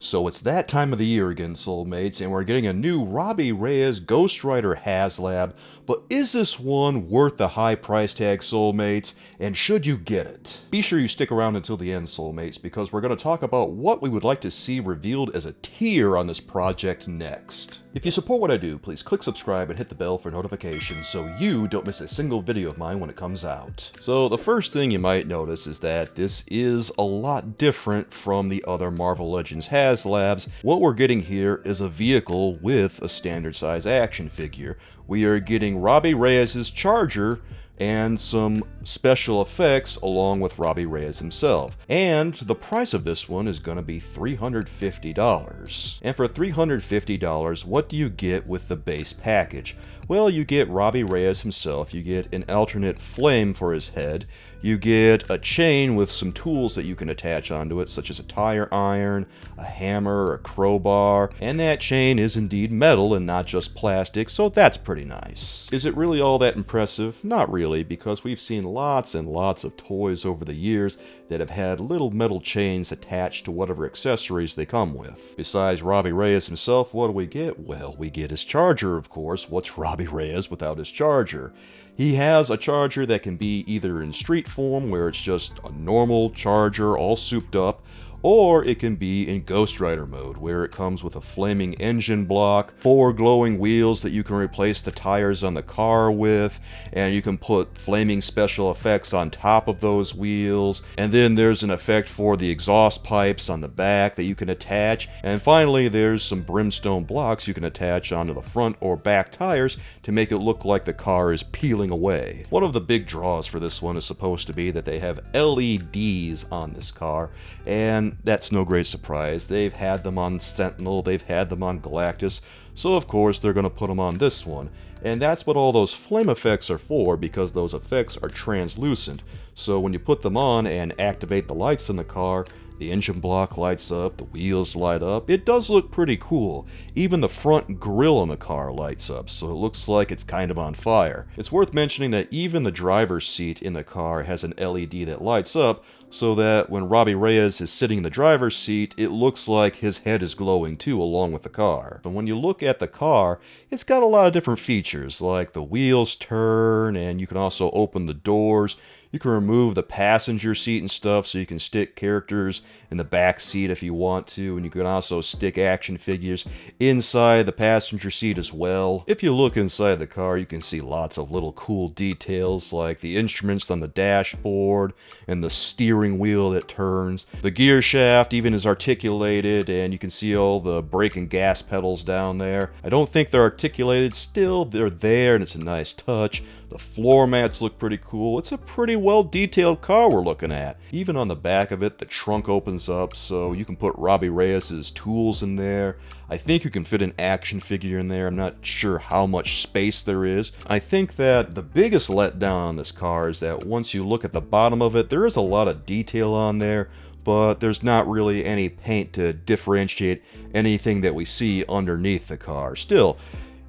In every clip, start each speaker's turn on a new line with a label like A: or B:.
A: So it's that time of the year again, Soulmates, and we're getting a new Robbie Reyes Ghost Rider HasLab, but is this one worth the high price tag, Soulmates, and should you get it? Be sure you stick around until the end, Soulmates, because we're going to talk about what we would like to see revealed as a tier on this project next. If you support what I do, please click subscribe and hit the bell for notifications so you don't miss a single video of mine when it comes out. So the first thing you might notice is that this is a lot different from the other Marvel Legends HasLabs. What we're getting here is a vehicle with a standard size action figure. We are getting Robbie Reyes' Charger and some special effects along with Robbie Reyes himself. And the price of this one is going to be $350. And for $350, what do you get with the base package? Well, you get Robbie Reyes himself, you get an alternate flame for his head, you get a chain with some tools that you can attach onto it, such as a tire iron, a hammer, a crowbar, and that chain is indeed metal and not just plastic, so that's pretty nice. Is it really all that impressive? Not really, because we've seen lots and lots of toys over the years that have had little metal chains attached to whatever accessories they come with. Besides Robbie Reyes himself, what do we get? Well, we get his charger, of course. What's Robbie Reyes without his charger? He has a charger that can be either in street form, where it's just a normal charger all souped up, or it can be in Ghost Rider mode, where it comes with a flaming engine block, 4 glowing wheels that you can replace the tires on the car with, and you can put flaming special effects on top of those wheels, and then there's an effect for the exhaust pipes on the back that you can attach, and finally there's some brimstone blocks you can attach onto the front or back tires to make it look like the car is peeling away. One of the big draws for this one is supposed to be that they have LEDs on this car, and that's no great surprise. They've had them on Sentinel, they've had them on Galactus, so of course they're going to put them on this one. And that's what all those flame effects are for, because those effects are translucent. So when you put them on and activate the lights in the car, the engine block lights up, the wheels light up. It does look pretty cool. Even the front grille on the car lights up, so it looks like it's kind of on fire. It's worth mentioning that even the driver's seat in the car has an LED that lights up, so that when Robbie Reyes is sitting in the driver's seat, it looks like his head is glowing too, along with the car. And when you look at the car, it's got a lot of different features, like the wheels turn, and you can also open the doors. You can remove the passenger seat and stuff, so you can stick characters in the back seat if you want to, and you can also stick action figures inside the passenger seat as well. If you look inside the car, you can see lots of little cool details, like the instruments on the dashboard, and the steering wheel that turns. The gear shaft even is articulated, and you can see all the brake and gas pedals down there. I don't think they're articulated, still they're there, and it's a nice touch. The floor mats look pretty cool. It's a pretty well detailed car we're looking at. Even on the back of it, the trunk opens up so you can put Robbie Reyes' tools in there. I think you can fit an action figure in there. I'm not sure how much space there is. I think that the biggest letdown on this car is that once you look at the bottom of it, there is a lot of detail on there, but there's not really any paint to differentiate anything that we see underneath the car. Still,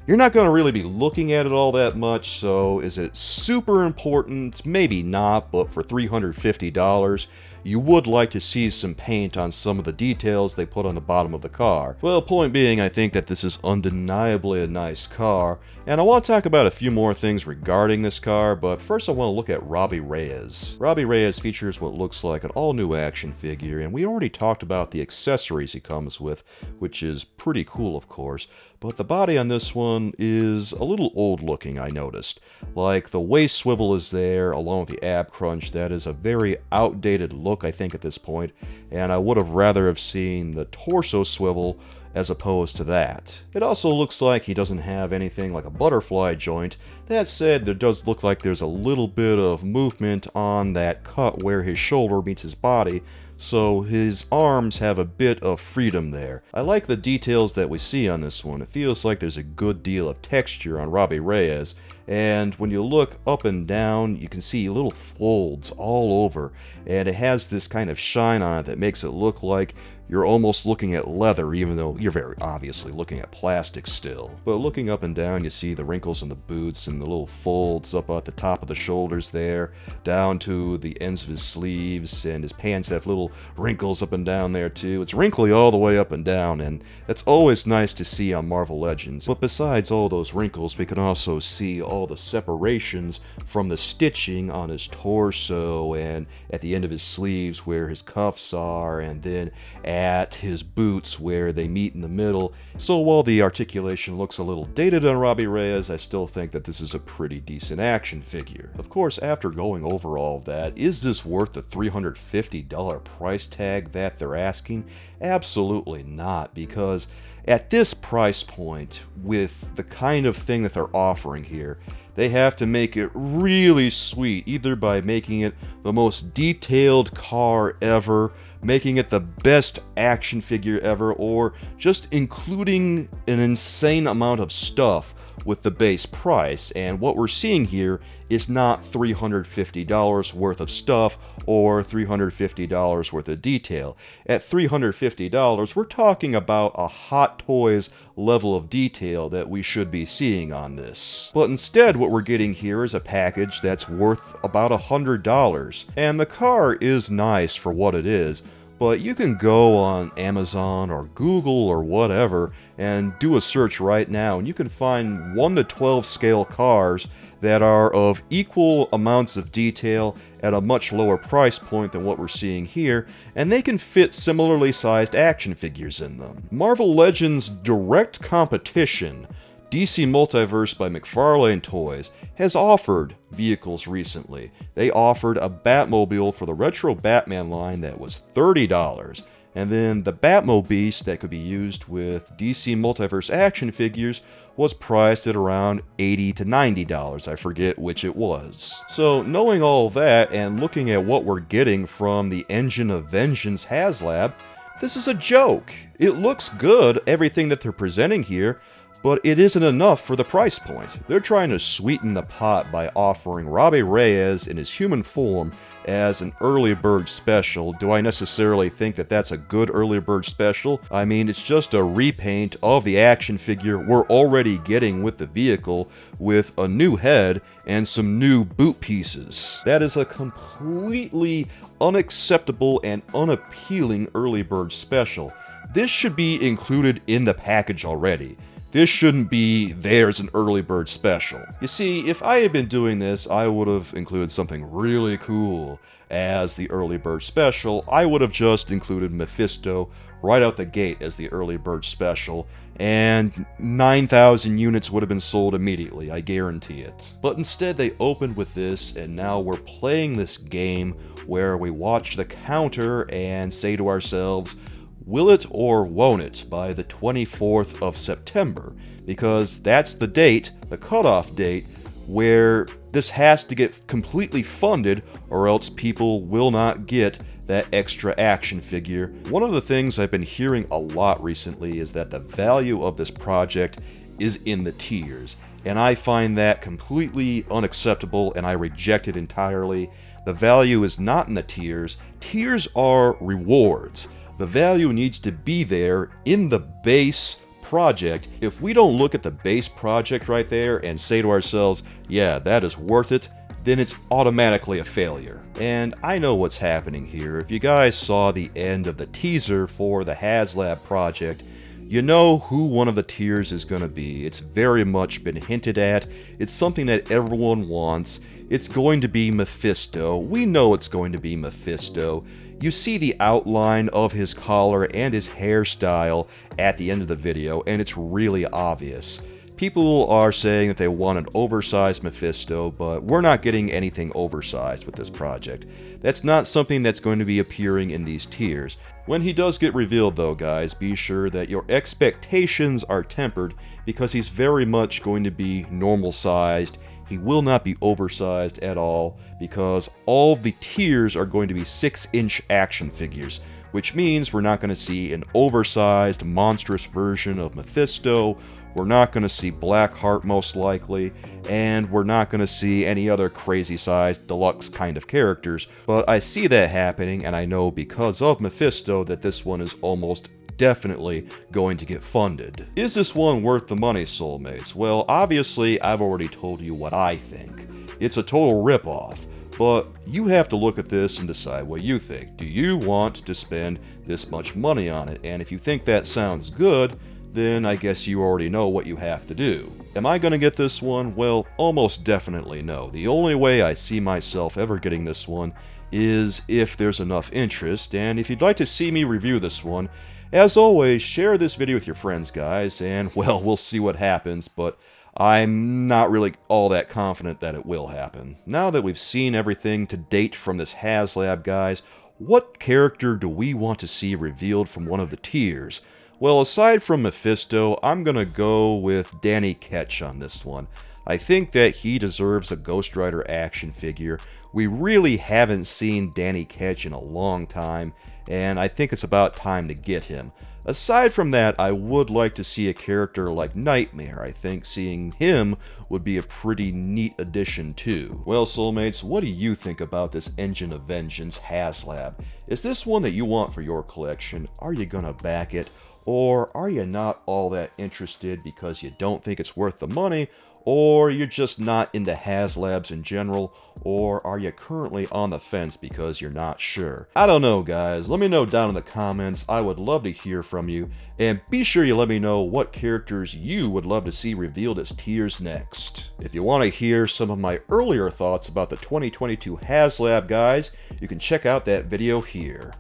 A: you're not going to really be looking at it all that much, so is it super important? Maybe not, but for $350, you would like to see some paint on some of the details they put on the bottom of the car. Well, point being, I think that this is undeniably a nice car, and I want to talk about a few more things regarding this car, but first I want to look at Robbie Reyes. Robbie Reyes features what looks like an all-new action figure, and we already talked about the accessories he comes with, which is pretty cool, of course, but the body on this one is a little old-looking, I noticed. Like, the waist swivel is there, along with the ab crunch. That is a very outdated look, I think, at this point, and I would have rather have seen the torso swivel as opposed to that. It also looks like he doesn't have anything like a butterfly joint. That said, there does look like there's a little bit of movement on that cut where his shoulder meets his body, so his arms have a bit of freedom there. I like the details that we see on this one. It feels like there's a good deal of texture on Robbie Reyes, and when you look up and down, you can see little folds all over, and it has this kind of shine on it that makes it look like you're almost looking at leather, even though you're very obviously looking at plastic still. But looking up and down, you see the wrinkles in the boots and the little folds up at the top of the shoulders there, down to the ends of his sleeves, and his pants have little wrinkles up and down there too. It's wrinkly all the way up and down, and that's always nice to see on Marvel Legends. But besides all those wrinkles, we can also see all the separations from the stitching on his torso and at the end of his sleeves where his cuffs are, and then at his boots where they meet in the middle. So while the articulation looks a little dated on Robbie Reyes, I still think that this is a pretty decent action figure. Of course, after going over all of that, is this worth the $350 price tag that they're asking? Absolutely not, because at this price point, with the kind of thing that they're offering here, they have to make it really sweet, either by making it the most detailed car ever, making it the best action figure ever, or just including an insane amount of stuff with the base price. And what we're seeing here is not $350 worth of stuff or $350 worth of detail. At $350, we're talking about a Hot Toys level of detail that we should be seeing on this. But instead, what we're getting here is a package that's worth about $100. And the car is nice for what it is, but you can go on Amazon or Google or whatever and do a search right now, and you can find 1 to 12 scale cars that are of equal amounts of detail at a much lower price point than what we're seeing here, and they can fit similarly sized action figures in them. Marvel Legends' direct competition, DC Multiverse by McFarlane Toys, has offered vehicles recently. They offered a Batmobile for the Retro Batman line that was $30, and then the Batmobeast that could be used with DC Multiverse action figures was priced at around $80 to $90, I forget which it was. So knowing all that and looking at what we're getting from the Engine of Vengeance HasLab, this is a joke. It looks good, everything that they're presenting here, but it isn't enough for the price point. They're trying to sweeten the pot by offering Robbie Reyes in his human form as an early bird special. Do I necessarily think that that's a good early bird special? I mean, it's just a repaint of the action figure we're already getting with the vehicle, with a new head and some new boot pieces. That is a completely unacceptable and unappealing early bird special. This should be included in the package already. This shouldn't be there as an early bird special. You see, if I had been doing this, I would have included something really cool as the early bird special. I would have just included Mephisto right out the gate as the early bird special, and 9,000 units would have been sold immediately, I guarantee it. But instead they opened with this, and now we're playing this game where we watch the counter and say to ourselves, will it or won't it by the 24th of September? Because that's the date, the cutoff date, where this has to get completely funded or else people will not get that extra action figure. One of the things I've been hearing a lot recently is that the value of this project is in the tiers, and I find that completely unacceptable and I reject it entirely. The value is not in the tiers. Tiers are rewards. The value needs to be there in the base project. If we don't look at the base project right there and say to ourselves, yeah, that is worth it, then it's automatically a failure. And I know what's happening here. If you guys saw the end of the teaser for the HasLab project, you know who one of the tiers is going to be. It's very much been hinted at. It's something that everyone wants. It's going to be Mephisto. We know it's going to be Mephisto. You see the outline of his collar and his hairstyle at the end of the video, and it's really obvious. People are saying that they want an oversized Mephisto, but we're not getting anything oversized with this project. That's not something that's going to be appearing in these tiers. When he does get revealed though, guys, be sure that your expectations are tempered, because he's very much going to be normal sized. He will not be oversized at all, because all of the tiers are going to be 6-inch action figures, which means we're not going to see an oversized, monstrous version of Mephisto. we're not going to see Blackheart most likely, and we're not going to see any other crazy-sized deluxe kind of characters, but I see that happening, and I know because of Mephisto that this one is almost definitely going to get funded. Is this one worth the money, Soulmates? Well, obviously, I've already told you what I think. It's a total ripoff, but you have to look at this and decide what you think. Do you want to spend this much money on it? And if you think that sounds good, then I guess you already know what you have to do. Am I going to get this one? Well, almost definitely no. The only way I see myself ever getting this one is if there's enough interest, and if you'd like to see me review this one, as always, share this video with your friends, guys, and, well, we'll see what happens, but I'm not really all that confident that it will happen. Now that we've seen everything to date from this HasLab, guys, what character do we want to see revealed from one of the tiers? Well, aside from Mephisto, I'm gonna go with Danny Ketch on this one. I think that he deserves a Ghost Rider action figure. We really haven't seen Danny Ketch in a long time, and I think it's about time to get him. Aside from that, I would like to see a character like Nightmare. I think seeing him would be a pretty neat addition too. Well, Soulmates, what do you think about this Engine of Vengeance HasLab? Is this one that you want for your collection? Are you gonna back it? Or are you not all that interested because you don't think it's worth the money? Or you're just not into HasLabs in general, or are you currently on the fence because you're not sure? I don't know, guys. Let me know down in the comments. I would love to hear from you, and be sure you let me know what characters you would love to see revealed as tiers next. If you want to hear some of my earlier thoughts about the 2022 HasLab, guys, you can check out that video here.